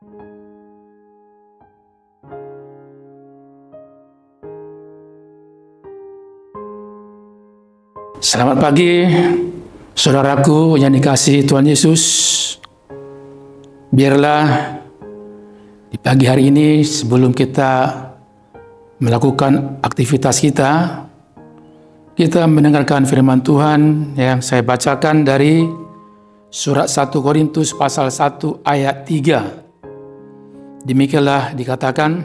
Selamat pagi, saudaraku yang dikasihi Tuhan Yesus. Biarlah di pagi hari ini sebelum kita melakukan aktivitas kita mendengarkan firman Tuhan yang saya bacakan dari surat 1 Korintus pasal 1 ayat 3. Demikianlah dikatakan,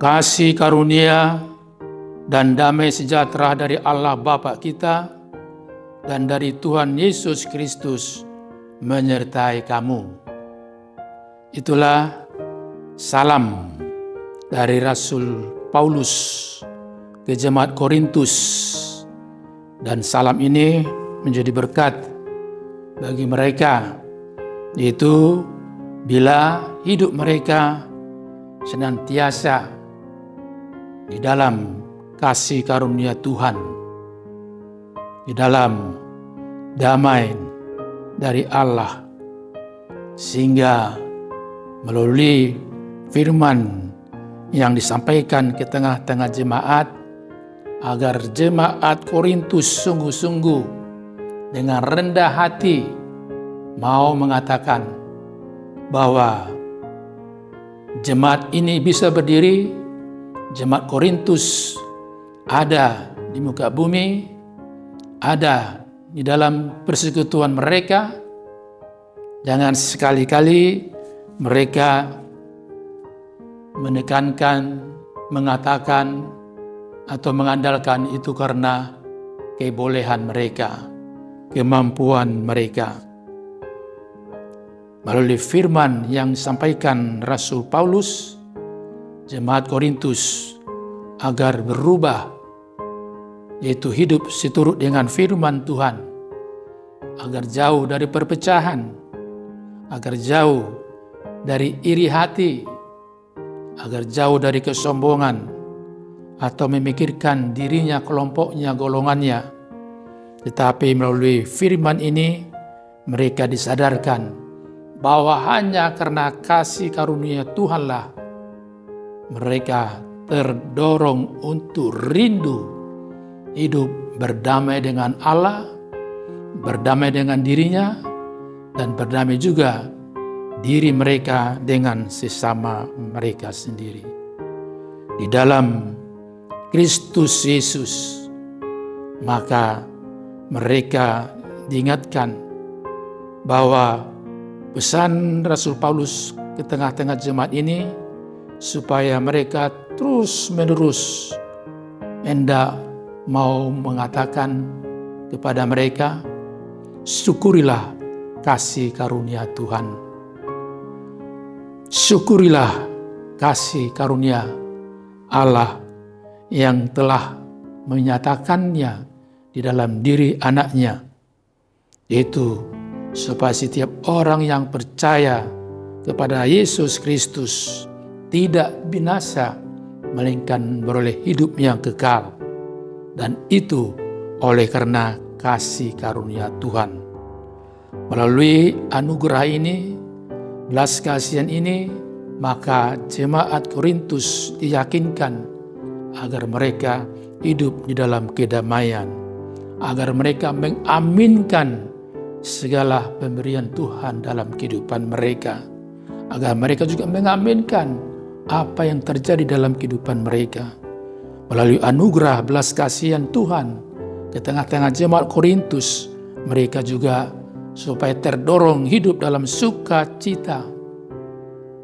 kasih karunia dan damai sejahtera dari Allah Bapa kita dan dari Tuhan Yesus Kristus menyertai kamu. Itulah salam dari Rasul Paulus ke jemaat Korintus, dan salam ini menjadi berkat bagi mereka, yaitu bila hidup mereka senantiasa di dalam kasih karunia Tuhan, di dalam damai dari Allah, sehingga melalui firman yang disampaikan ke tengah-tengah jemaat, agar jemaat Korintus sungguh-sungguh dengan rendah hati mau mengatakan bahwa jemaat ini bisa berdiri, jemaat Korintus ada di muka bumi, ada di dalam persekutuan mereka. Jangan sekali-kali mereka menekankan, mengatakan, atau mengandalkan itu karena kebolehan mereka, kemampuan mereka. Melalui firman yang disampaikan Rasul Paulus, jemaat Korintus agar berubah, yaitu hidup seturut dengan firman Tuhan, agar jauh dari perpecahan, agar jauh dari iri hati, agar jauh dari kesombongan atau memikirkan dirinya, kelompoknya, golongannya. Tetapi melalui firman ini mereka disadarkan bahwa hanya karena kasih karunia Tuhanlah mereka terdorong untuk rindu hidup berdamai dengan Allah, berdamai dengan dirinya, dan berdamai juga diri mereka dengan sesama mereka sendiri. Di dalam Kristus Yesus, maka mereka diingatkan bahwa pesan Rasul Paulus ke tengah-tengah jemaat ini, supaya mereka terus-menerus hendak mau mengatakan kepada mereka, syukurilah kasih karunia Tuhan. Syukurilah kasih karunia Allah yang telah menyatakannya di dalam diri anaknya, yaitu supaya setiap orang yang percaya kepada Yesus Kristus tidak binasa, melainkan beroleh hidup yang kekal. Dan itu oleh karena kasih karunia Tuhan. Melalui anugerah ini, belas kasihan ini, maka jemaat Korintus diyakinkan agar mereka hidup di dalam kedamaian, agar mereka mengaminkan segala pemberian Tuhan dalam kehidupan mereka, agar mereka juga mengaminkan apa yang terjadi dalam kehidupan mereka. Melalui anugerah belas kasihan Tuhan ke tengah-tengah jemaat Korintus, mereka juga supaya terdorong hidup dalam sukacita,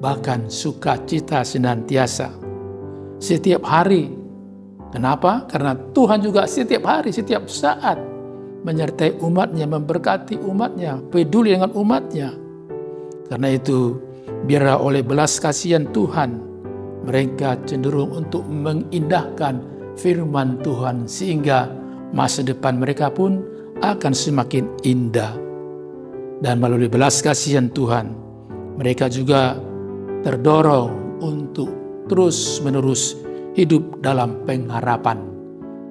bahkan sukacita senantiasa, setiap hari. Kenapa? Karena Tuhan juga setiap hari, setiap saat menyertai umatnya, memberkati umatnya, peduli dengan umatnya. Karena itu, biarlah oleh belas kasihan Tuhan, mereka cenderung untuk mengindahkan firman Tuhan, sehingga masa depan mereka pun akan semakin indah. Dan melalui belas kasihan Tuhan, mereka juga terdorong untuk terus-menerus hidup dalam pengharapan.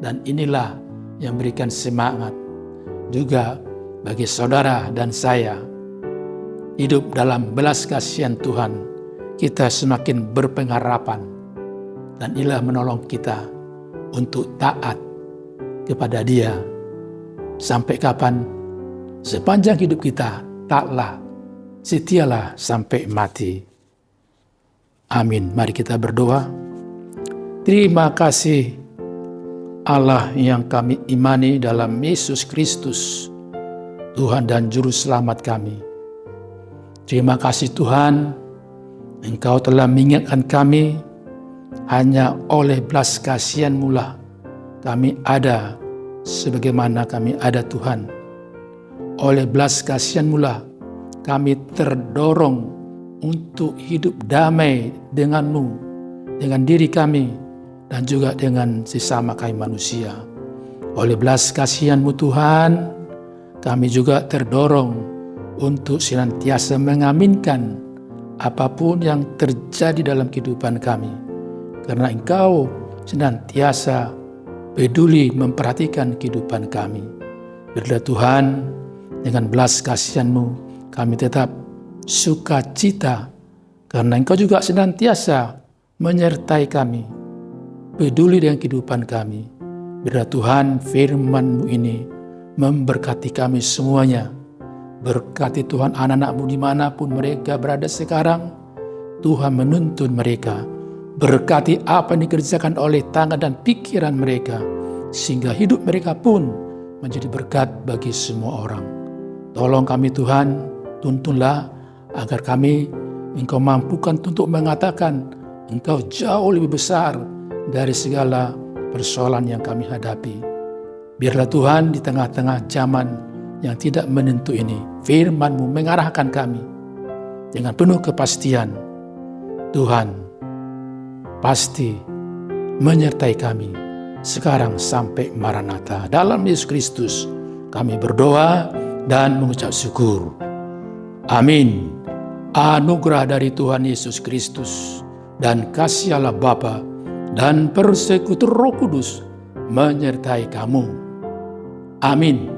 Dan inilah yang memberikan semangat juga bagi saudara dan saya. hidup dalam belas kasihan Tuhan, kita semakin berpengharapan dan Ia menolong kita untuk taat kepada Dia sampai kapan? Sepanjang hidup kita, taatlah, setialah sampai mati. Amin. Mari kita berdoa. Terima kasih Allah yang kami imani dalam Yesus Kristus, Tuhan dan Juru Selamat kami. Terima kasih Tuhan, Engkau telah mengingatkan kami, hanya oleh belas kasihan-Mu lah kami ada sebagaimana kami ada Tuhan. Oleh belas kasihan-Mu lah kami terdorong untuk hidup damai dengan-Mu, dengan diri kami, dan juga dengan sesama kami manusia. Oleh belas kasihan-Mu Tuhan, kami juga terdorong untuk senantiasa mengaminkan apapun yang terjadi dalam kehidupan kami. Karena Engkau senantiasa peduli memperhatikan kehidupan kami. Biarlah Tuhan, dengan belas kasihan-Mu, kami tetap sukacita, karena Engkau juga senantiasa menyertai kami, peduli dengan kehidupan kami. Biarlah Tuhan, firman-Mu ini memberkati kami semuanya. Berkati Tuhan anak-anak-Mu dimanapun mereka berada sekarang. Tuhan menuntun mereka. Berkati apa yang dikerjakan oleh tangan dan pikiran mereka, sehingga hidup mereka pun menjadi berkat bagi semua orang. Tolong kami Tuhan, tuntunlah agar kami Engkau mampukan untuk mengatakan Engkau jauh lebih besar dari segala persoalan yang kami hadapi. Biarlah Tuhan, di tengah-tengah zaman yang tidak menentu ini, firman-Mu mengarahkan kami dengan penuh kepastian. Tuhan pasti menyertai kami sekarang sampai Maranatha. Dalam Yesus Kristus kami berdoa dan mengucap syukur. Amin. Anugerah dari Tuhan Yesus Kristus dan kasih Allah Bapa dan persekutuan Roh Kudus menyertai kamu. Amin.